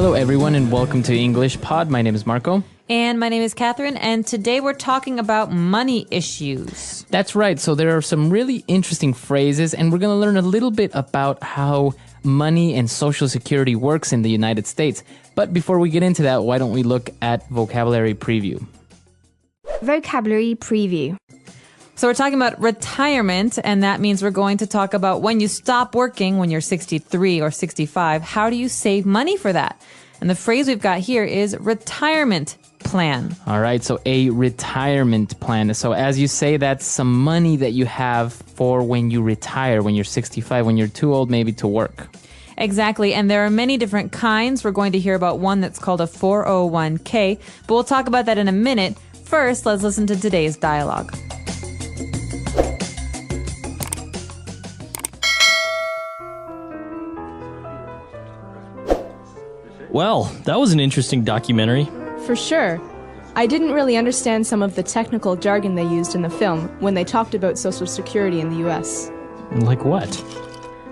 Hello, everyone, and welcome to English Pod. My name is Marco. And my name is Catherine, and today we're talking about money issues. That's right. So there are some really interesting phrases, and we're going to learn a little bit about how money and Social Security works in the United States. But before we get into that, why don't we look at vocabulary preview? Vocabulary preview. So we're talking about retirement, and that means we're going to talk about when you stop working when you're 63 or 65. How do you save money for that? And the phrase we've got here is retirement plan. All right, so a retirement plan. So as you say, that's some money that you have for when you retire, when you're 65, when you're too old maybe to work. Exactly, and there are many different kinds. We're going to hear about one that's called a 401k, but we'll talk about that in a minute. First, let's listen to today's dialogue. Well, that was an interesting documentary. For sure. I didn't really understand some of the technical jargon they used in the film when they talked about Social Security in the US. Like what?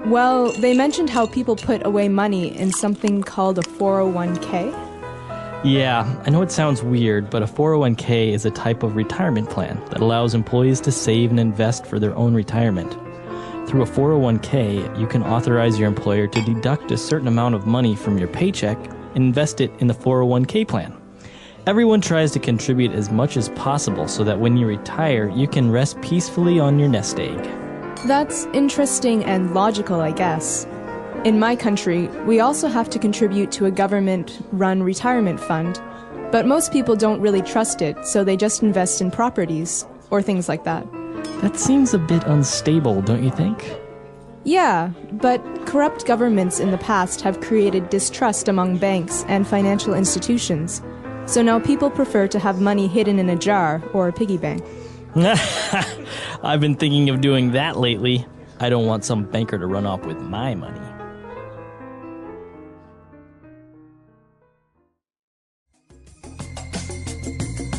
Well, they mentioned how people put away money in something called a 401k. Yeah, I know it sounds weird, but a 401k is a type of retirement plan that allows employees to save and invest for their own retirement. Through a 401k, you can authorize your employer to deduct a certain amount of money from your paycheck and invest it in the 401k plan. Everyone tries to contribute as much as possible so that when you retire, you can rest peacefully on your nest egg. That's interesting and logical, I guess. In my country, we also have to contribute to a government-run retirement fund, but most people don't really trust it, so they just invest in properties or things like that. That seems a bit unstable, don't you think? Yeah, but corrupt governments in the past have created distrust among banks and financial institutions. So now people prefer to have money hidden in a jar or a piggy bank. I've been thinking of doing that lately. I don't want some banker to run off with my money.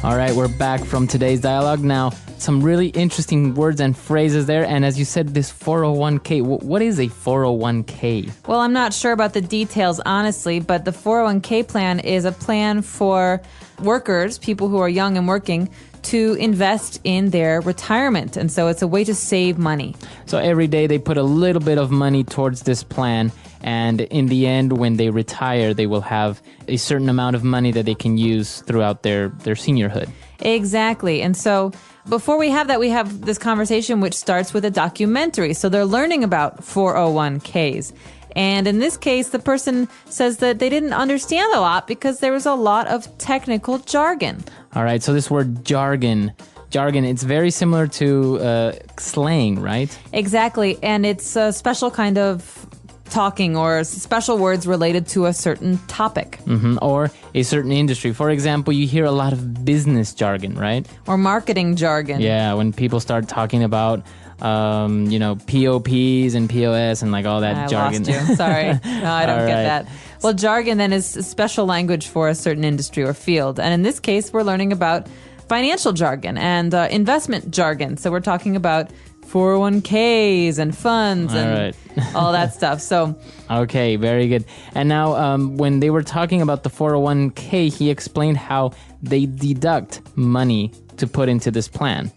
All right, we're back from today's dialogue. Now, some really interesting words and phrases there. And as you said, this 401k, what is a 401k? Well, I'm not sure about the details, honestly, but the 401k plan is a plan for workers, people who are young and working, to invest in their retirement. And so it's a way to save money. So every day they put a little bit of money towards this plan. And in the end, when they retire, they will have a certain amount of money that they can use throughout their seniorhood. Exactly. And so before we have that, we have this conversation which starts with a documentary. So they're learning about 401ks. And in this case, the person says that they didn't understand a lot because there was a lot of technical jargon. All right. So this word jargon, it's very similar to slang, right? Exactly. And it's a special kind of talking or special words related to a certain topic. Or a certain industry. For example, you hear a lot of business jargon, right? Or marketing jargon. Yeah, when people start talking about, POPs and POS and like all that jargon. I lost you. Sorry. No, I don't get that. Well, jargon then is special language for a certain industry or field. And in this case, we're learning about financial jargon and investment jargon. So we're talking about 401ks and funds and all that stuff. So, okay, very good. And now when they were talking about the 401k, he explained how they deduct money to put into this plan.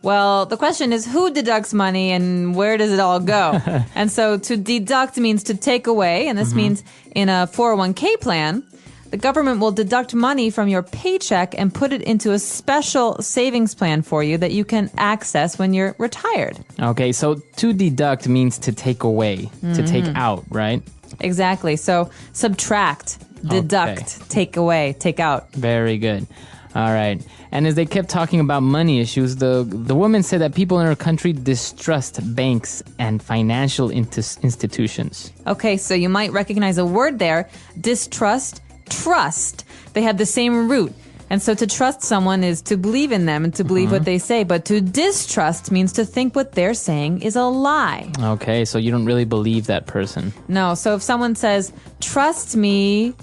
Well, the question is who deducts money and where does it all go? And so to deduct means to take away. And this means in a 401k plan, the government will deduct money from your paycheck and put it into a special savings plan for you that you can access when you're retired. Okay, so to deduct means to take away, to take out, right? Exactly. So subtract, deduct, take away, take out. Very good. All right. And as they kept talking about money issues, the woman said that people in her country distrust banks and financial institutions. Okay, so you might recognize a word there, distrust, trust. They have the same root. And so to trust someone is to believe in them and to believe what they say. But to distrust means to think what they're saying is a lie. Okay, so you don't really believe that person. No, so if someone says, trust me,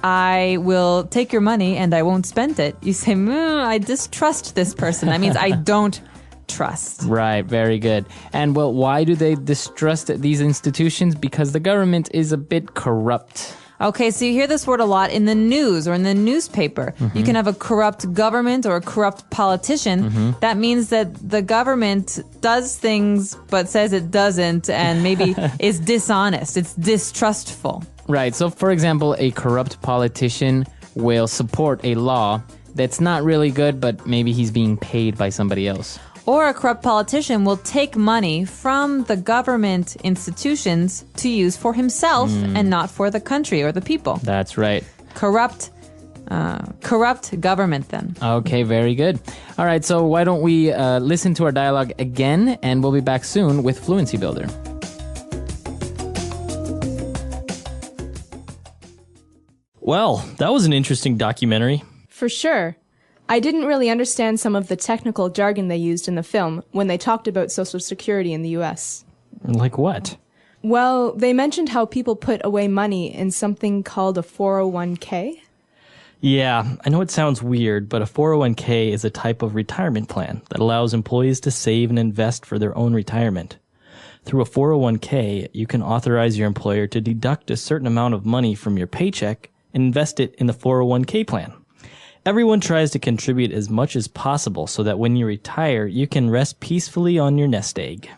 I will take your money and I won't spend it. You say, I distrust this person. That means I don't trust. Right, very good. And well, why do they distrust these institutions? Because the government is a bit corrupt. Okay, so you hear this word a lot in the news or in the newspaper. You can have a corrupt government or a corrupt politician. That means that the government does things but says it doesn't and maybe is dishonest. It's distrustful. Right. So, for example, a corrupt politician will support a law that's not really good, but maybe he's being paid by somebody else. Or a corrupt politician will take money from the government institutions to use for himself and not for the country or the people. That's right. Corrupt government then. Okay, very good. All right, so why don't we listen to our dialogue again, and we'll be back soon with Fluency Builder. Well, that was an interesting documentary. For sure. I didn't really understand some of the technical jargon they used in the film when they talked about Social Security in the US. Like what? Well, they mentioned how people put away money in something called a 401k. Yeah, I know it sounds weird, but a 401k is a type of retirement plan that allows employees to save and invest for their own retirement. Through a 401k, you can authorize your employer to deduct a certain amount of money from your paycheck and invest it in the 401k plan. Everyone tries to contribute as much as possible so that when you retire, you can rest peacefully on your nest egg.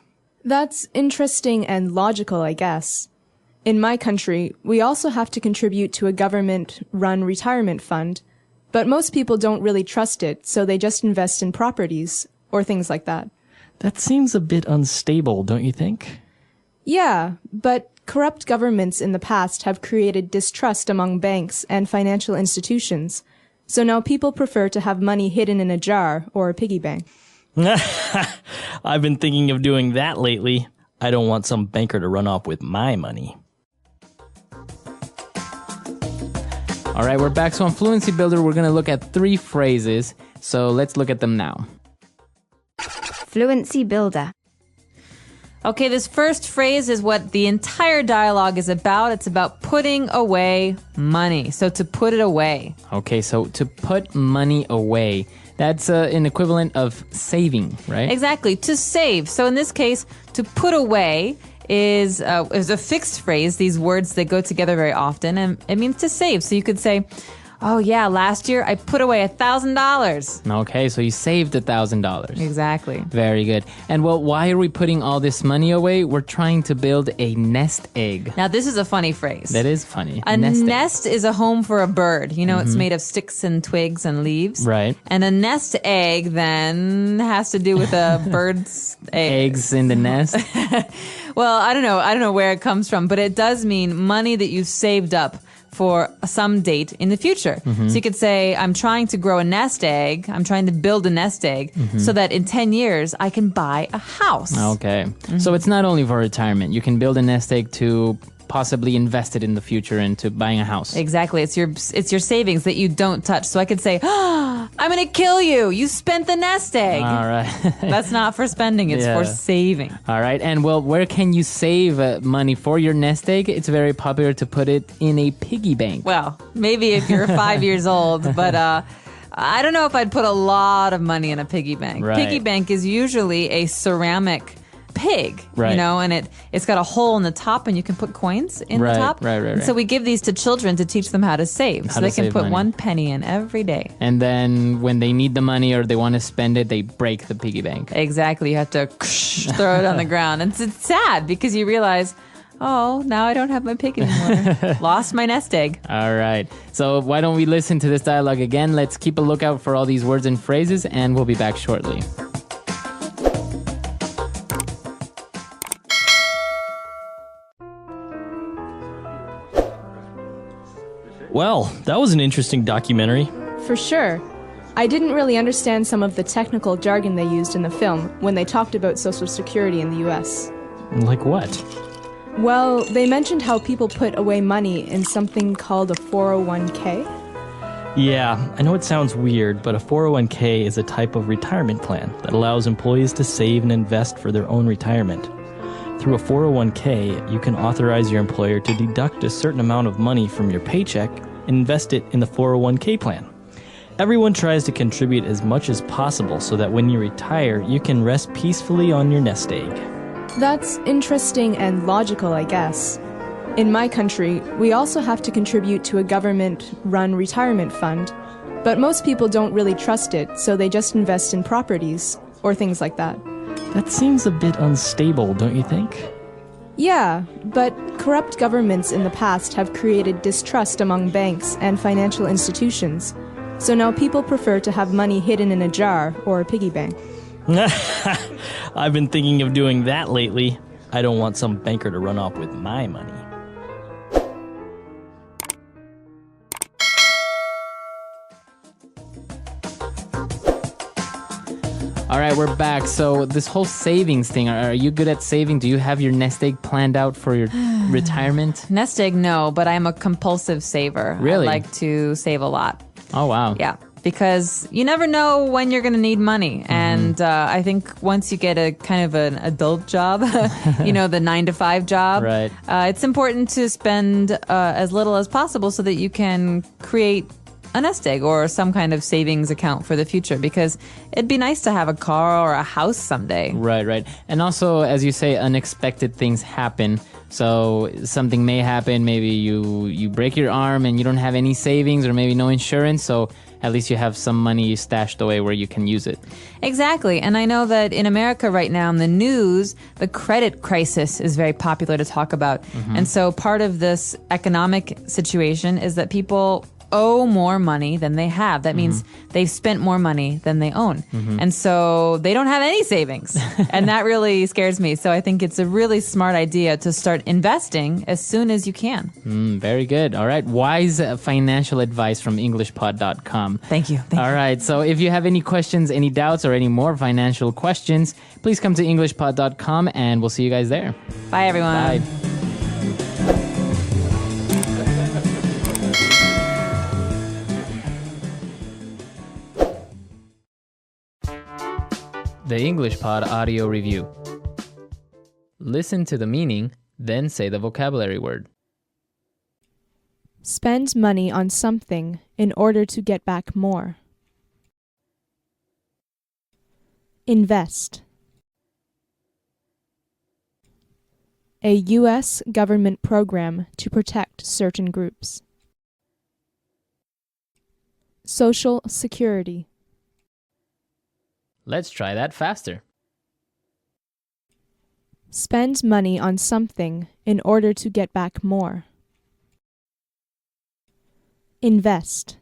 That's interesting and logical, I guess. In my country, we also have to contribute to a government-run retirement fund, but most people don't really trust it, so they just invest in properties or things like that. That seems a bit unstable, don't you think? Yeah, but corrupt governments in the past have created distrust among banks and financial institutions. So now people prefer to have money hidden in a jar or a piggy bank. I've been thinking of doing that lately. I don't want some banker to run off with my money. All right, we're back. So on Fluency Builder, we're going to look at 3 phrases. So let's look at them now. Fluency Builder. Okay, this first phrase is what the entire dialogue is about. It's about putting away money. So to put it away. Okay, so to put money away, that's an equivalent of saving, right? Exactly, to save. So in this case, to put away is a fixed phrase, these words that go together very often, and it means to save. So you could say, oh yeah, last year I put away $1,000. Okay, so you saved $1,000. Exactly. Very good. And well, why are we putting all this money away? We're trying to build a nest egg. Now this is a funny phrase. That is funny. A egg. nest is a home for a bird. You know, it's made of sticks and twigs and leaves. Right. And a nest egg then has to do with a bird's Eggs in the nest. Well, I don't know where it comes from, but it does mean money that you've saved up for some date in the future. So you could say, I'm trying to grow a nest egg. I'm trying to build a nest egg so that in 10 years I can buy a house. Okay. So it's not only for retirement. You can build a nest egg to possibly invest it in the future into buying a house. Exactly. It's your savings that you don't touch. So I could say, oh, I'm going to kill you. You spent the nest egg. All right. That's not for spending. It's for saving. All right. And well, where can you save money for your nest egg? It's very popular to put it in a piggy bank. Well, maybe if you're 5 years old, but I don't know if I'd put a lot of money in a piggy bank. Right. Piggy bank is usually a ceramic pig, Right. you know, and it's got a hole in the top and you can put coins in Right, the top. right. And so we give these to children to teach them how to save. So to they can save put money. 1 penny in every day. And then when they need the money or they want to spend it, they break the piggy bank. Exactly. You have to throw it on the ground. And it's sad because you realize, oh, now I don't have my pig anymore. Lost my nest egg. All right. So why don't we listen to this dialogue again? Let's keep a lookout for all these words and phrases, and we'll be back shortly. Well, that was an interesting documentary. For sure. I didn't really understand some of the technical jargon they used in the film when they talked about Social Security in the US. Like what? Well, they mentioned how people put away money in something called a 401k. Yeah, I know it sounds weird, but a 401k is a type of retirement plan that allows employees to save and invest for their own retirement. Through a 401k, you can authorize your employer to deduct a certain amount of money from your paycheck and invest it in the 401k plan. Everyone tries to contribute as much as possible so that when you retire, you can rest peacefully on your nest egg. That's interesting and logical, I guess. In my country, we also have to contribute to a government-run retirement fund, but most people don't really trust it, so they just invest in properties or things like that. That seems a bit unstable, don't you think? Yeah, but corrupt governments in the past have created distrust among banks and financial institutions, so now people prefer to have money hidden in a jar or a piggy bank. I've been thinking of doing that lately. I don't want some banker to run off with my money. All right, we're back. So this whole savings thing, are you good at saving? Do you have your nest egg planned out for your retirement? Nest egg, no, but I'm a compulsive saver. Really? I like to save a lot. Oh, wow. Yeah, because you never know when you're going to need money. And I think once you get a kind of an adult job, the 9-to-5 job, Right. It's important to spend as little as possible so that you can create a nest egg or some kind of savings account for the future, because it'd be nice to have a car or a house someday. Right. And also, as you say, unexpected things happen. So something may happen. Maybe you break your arm and you don't have any savings or maybe no insurance. So at least you have some money stashed away where you can use it. Exactly. And I know that in America right now in the news, the credit crisis is very popular to talk about. And so part of this economic situation is that people owe more money than they have. That means they've spent more money than they own. And so they don't have any savings. And that really scares me. So I think it's a really smart idea to start investing as soon as you can. Very good. All right. Wise financial advice from EnglishPod.com. Thank you. All right. So if you have any questions, any doubts, or any more financial questions, please come to EnglishPod.com and we'll see you guys there. Bye, everyone. Bye. The English Pod Audio Review. Listen to the meaning, then say the vocabulary word. Spend money on something in order to get back more. Invest. A U.S. government program to protect certain groups. Social Security. Let's try that faster. Spend money on something in order to get back more. Invest.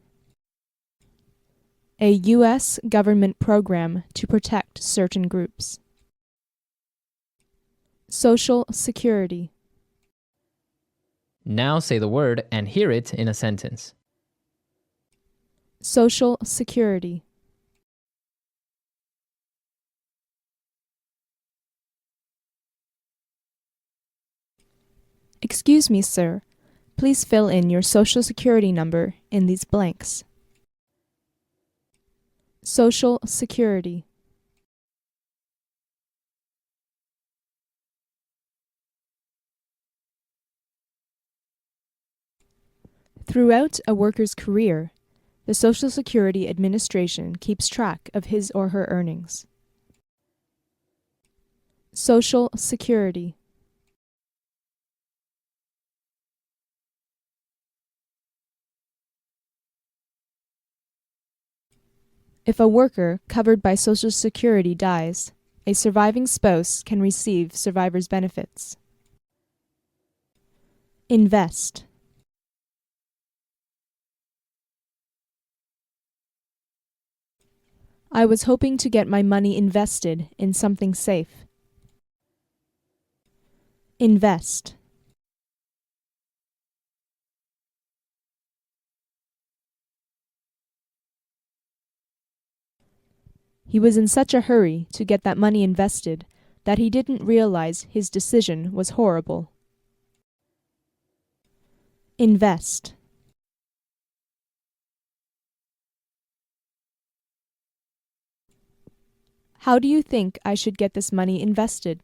A U.S. government program to protect certain groups. Social Security. Now say the word and hear it in a sentence. Social Security. Excuse me, sir. Please fill in your Social Security number in these blanks. Social Security. Throughout a worker's career, the Social Security Administration keeps track of his or her earnings. Social Security. If a worker covered by Social Security dies, a surviving spouse can receive survivor's benefits. Invest. I was hoping to get my money invested in something safe. Invest. He was in such a hurry to get that money invested that he didn't realize his decision was horrible. Invest. How do you think I should get this money invested?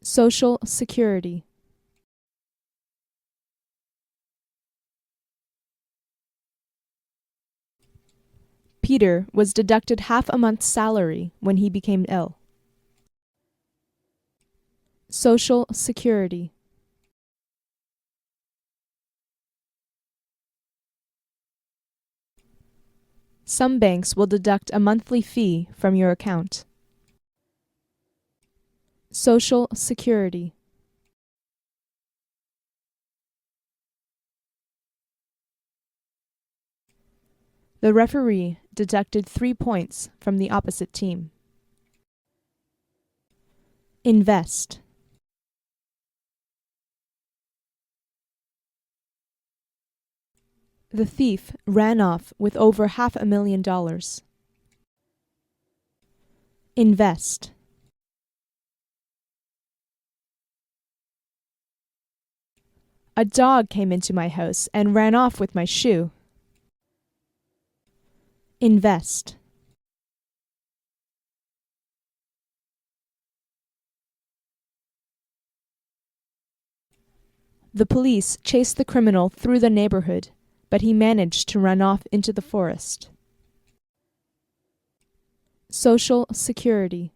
Social Security. Peter was deducted half a month's salary when he became ill. Social Security. Some banks will deduct a monthly fee from your account. Social Security. The referee deducted 3 points from the opposite team. Invest. The thief ran off with over $500,000. Invest. A dog came into my house and ran off with my shoe. Invest. The police chased the criminal through the neighborhood, but he managed to run off into the forest. Social Security.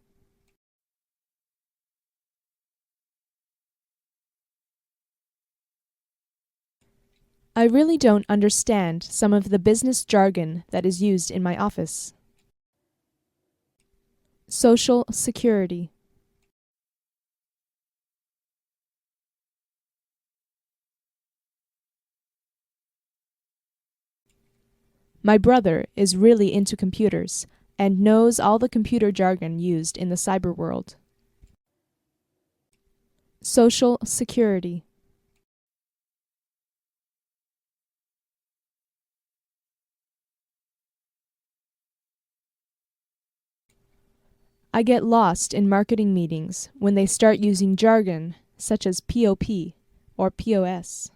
I really don't understand some of the business jargon that is used in my office. Social Security. My brother is really into computers and knows all the computer jargon used in the cyber world. Social Security. I get lost in marketing meetings when they start using jargon such as POP or POS.